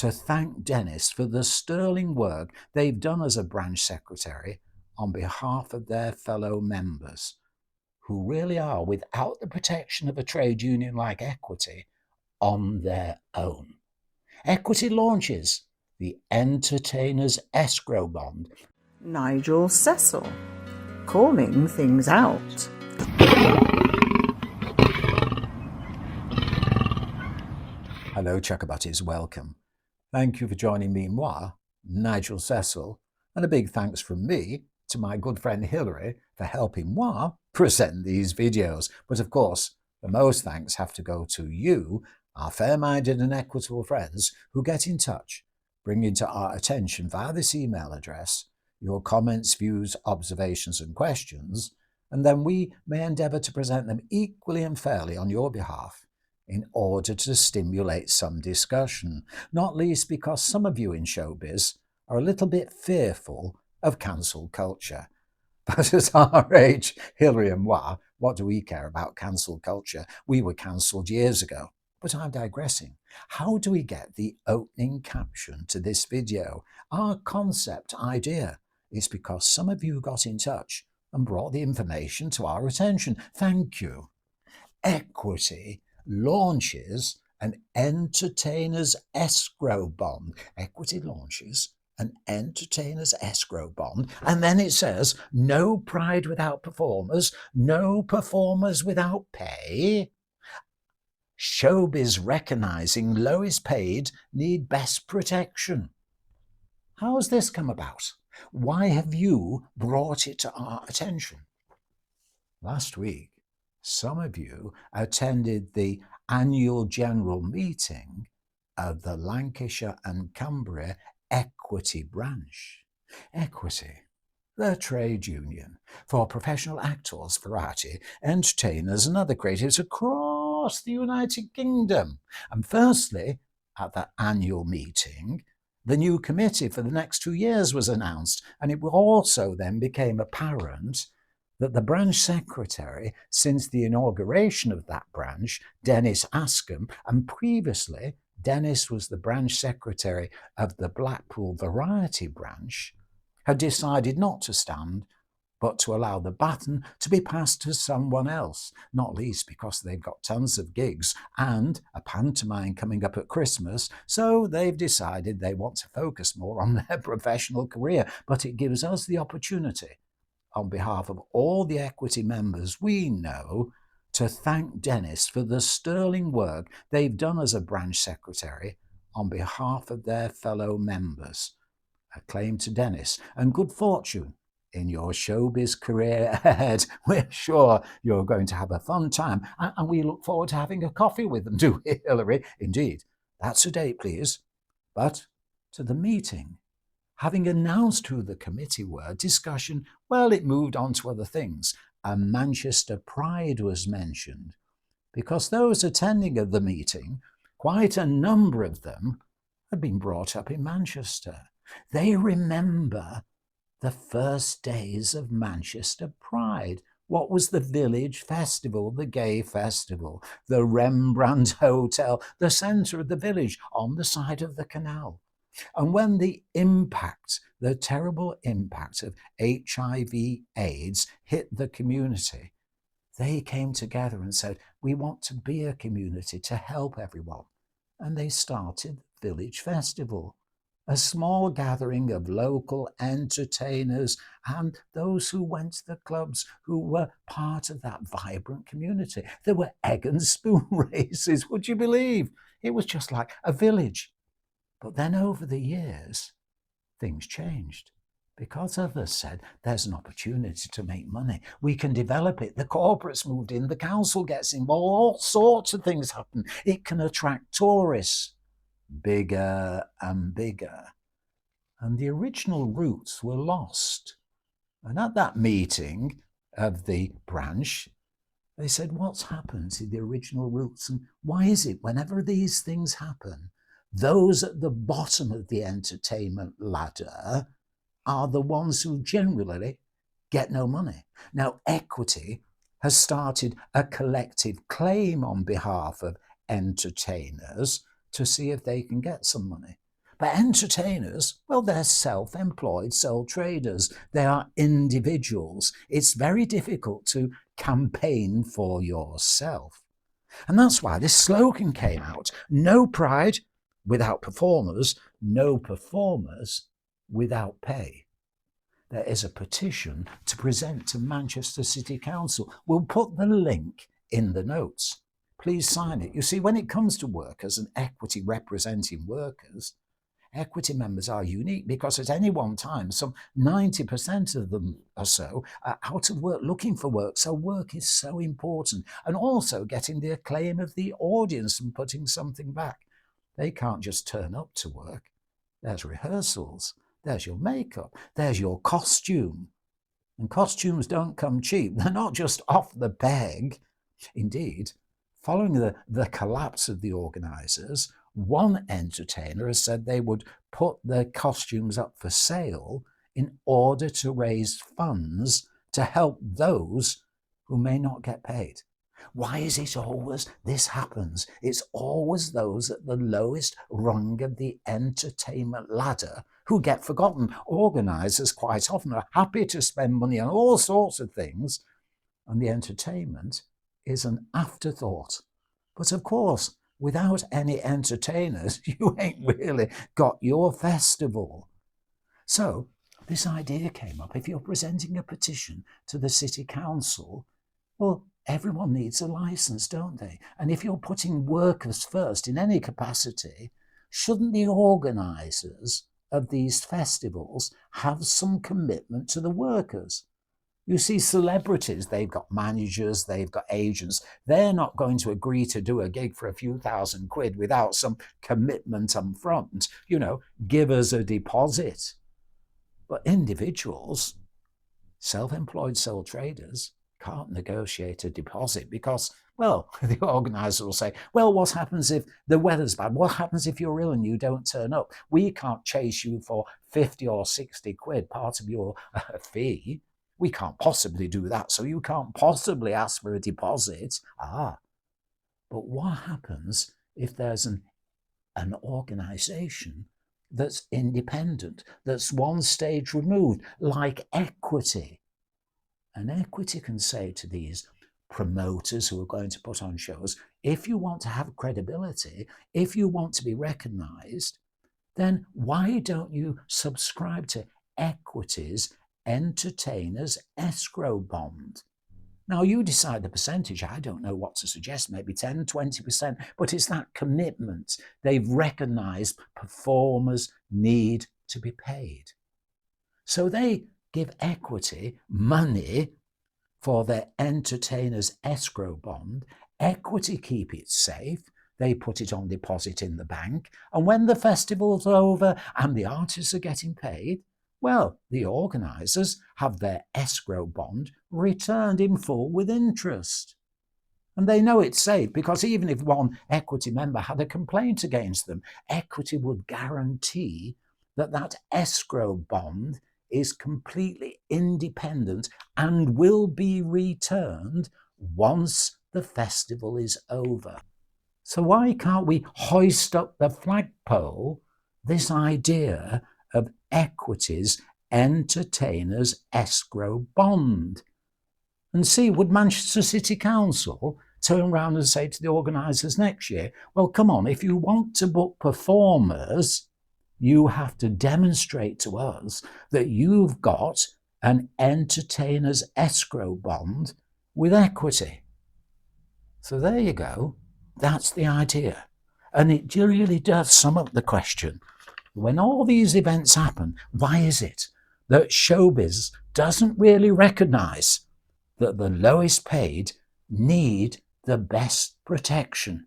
to thank Dennis for the sterling work they've done as a branch secretary on behalf of their fellow members, who really are, without the protection of a trade union like Equity, on their own. Equity launches the Entertainers Escrow Bond. Nigel Cecil, calling things out. Hello, Chuckabutties, welcome. Thank you for joining me, moi, Nigel Cecil, and a big thanks from me to my good friend Hilary for helping moi present these videos. But of course, the most thanks have to go to you, our fair-minded and equitable friends who get in touch, bringing to our attention via this email address your comments, views, observations and questions, and then we may endeavour to present them equally and fairly on your behalf in order to stimulate some discussion, not least because some of you in showbiz are a little bit fearful of cancel culture. But at our age, Hilary and moi, what do we care about cancel culture? We were cancelled years ago. But I'm digressing. How do we get the opening caption to this video? Our concept idea is because some of you got in touch and brought the information to our attention. Thank you. Equity launches an Entertainers Escrow Bond. Equity launches an Entertainers Escrow Bond, and then it says, no pride without performers, no performers without pay. Showbiz recognising lowest paid need best protection. How has this come about? Why have you brought it to our attention? Last week, some of you attended the annual general meeting of the Lancashire and Cumbria Equity branch. Equity, the trade union for professional actors, variety, entertainers and other creatives across the United Kingdom. And firstly, at that annual meeting, the new committee for the next 2 years was announced, and it also then became apparent that the branch secretary, since the inauguration of that branch, Dennis Askham, and previously Dennis was the branch secretary of the Blackpool Variety branch, had decided not to stand, but to allow the baton to be passed to someone else, not least because they've got tons of gigs and a pantomime coming up at Christmas, so they've decided they want to focus more on their professional career. But it gives us the opportunity, on behalf of all the Equity members we know, to thank Dennis for the sterling work they've done as a branch secretary on behalf of their fellow members. Acclaim to Dennis and good fortune in your showbiz career ahead. We're sure you're going to have a fun time, and we look forward to having a coffee with them, do we, Hilary? Indeed. That's a date, please. But to the meeting. Having announced who the committee were, discussion, well, it moved on to other things. And Manchester Pride was mentioned, because those attending of the meeting, quite a number of them, had been brought up in Manchester. They remember the first days of Manchester Pride. What was the village festival, the gay festival, the Rembrandt Hotel, the centre of the village on the side of the canal. And when the impact, the terrible impact of HIV/AIDS hit the community, they came together and said, we want to be a community to help everyone. And they started Village Festival, a small gathering of local entertainers and those who went to the clubs who were part of that vibrant community. There were egg and spoon races, would you believe? It was just like a village. But then over the years, things changed because others said there's an opportunity to make money. We can develop it. The corporates moved in, the council gets involved, all sorts of things happen. It can attract tourists, bigger and bigger. And the original roots were lost. And at that meeting of the branch, they said, what's happened to the original roots? And why is it whenever these things happen, those at the bottom of the entertainment ladder are the ones who generally get no money? Now, Equity has started a collective claim on behalf of entertainers to see if they can get some money. But entertainers, well, they're self-employed sole traders. They are individuals. It's very difficult to campaign for yourself. And that's why this slogan came out: no pride without performers, no performers without pay. There is a petition to present to Manchester City Council. We'll put the link in the notes. Please sign it. You see, when it comes to workers and equity representing workers, equity members are unique because at any one time, some 90% of them or so are out of work looking for work. So work is so important. And also getting the acclaim of the audience and putting something back. They can't just turn up to work. There's rehearsals. There's your makeup. There's your costume. And costumes don't come cheap. They're not just off the peg. Indeed, following the collapse of the organisers, one entertainer has said they would put their costumes up for sale in order to raise funds to help those who may not get paid. Why is it always this happens? It's always those at the lowest rung of the entertainment ladder who get forgotten. Organisers quite often are happy to spend money on all sorts of things, and the entertainment is an afterthought. But of course, without any entertainers, you ain't really got your festival. So this idea came up. If you're presenting a petition to the City Council, well, everyone needs a licence, don't they? And if you're putting workers first in any capacity, shouldn't the organisers of these festivals have some commitment to the workers? You see, celebrities, they've got managers, they've got agents. They're not going to agree to do a gig for a few thousand quid without some commitment up front. You know, give us a deposit. But individuals, self-employed sole traders, can't negotiate a deposit because, well, the organiser will say, well, what happens if the weather's bad? What happens if you're ill and you don't turn up? We can't chase you for 50 or 60 quid, part of your fee. We can't possibly do that, so you can't possibly ask for a deposit. But what happens if there's an organisation that's independent, that's one stage removed, like Equity? And Equity can say to these promoters who are going to put on shows, if you want to have credibility, if you want to be recognised, then why don't you subscribe to Equity's Entertainers Escrow Bond? Now, you decide the percentage. I don't know what to suggest, maybe 10, 20%, but it's that commitment. They've recognised performers need to be paid. So they give Equity money for their Entertainers Escrow Bond. Equity keep it safe. They put it on deposit in the bank. And when the festival's over and the artists are getting paid, well, the organisers have their escrow bond returned in full with interest. And they know it's safe because even if one Equity member had a complaint against them, Equity would guarantee that that escrow bond is completely independent and will be returned once the festival is over. So why can't we hoist up the flagpole this idea of Equity's Entertainers Escrow Bond? And see, would Manchester City Council turn around and say to the organisers next year, well, come on, if you want to book performers, you have to demonstrate to us that you've got an Entertainers Escrow Bond with Equity. So there you go. That's the idea. And it really does sum up the question. When all these events happen, why is it that showbiz doesn't really recognise that the lowest paid need the best protection?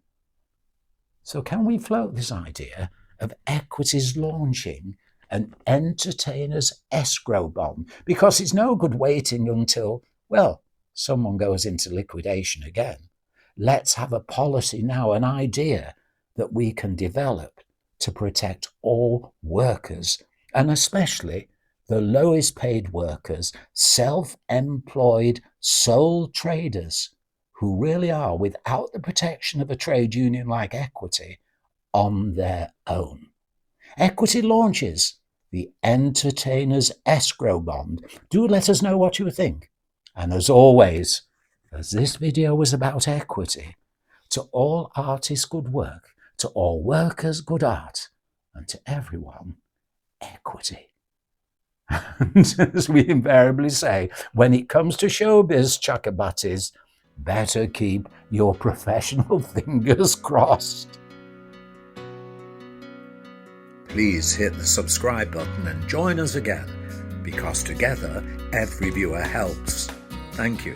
So can we float this idea of Equity's launching an Entertainers Escrow Bond? Because it's no good waiting until, well, someone goes into liquidation again. Let's have a policy now, an idea that we can develop to protect all workers, and especially the lowest paid workers, self-employed sole traders, who really are, without the protection of a trade union like Equity, on their own. Equity launches the Entertainer's Escrow bond. Do let us know what you think. And as always, as this video was about equity, to all artists good work, to all workers good art, and to everyone equity. And as we invariably say, when it comes to showbiz chakabatis, better keep your professional fingers crossed. Please hit the subscribe button and join us again, because together every viewer helps. Thank you.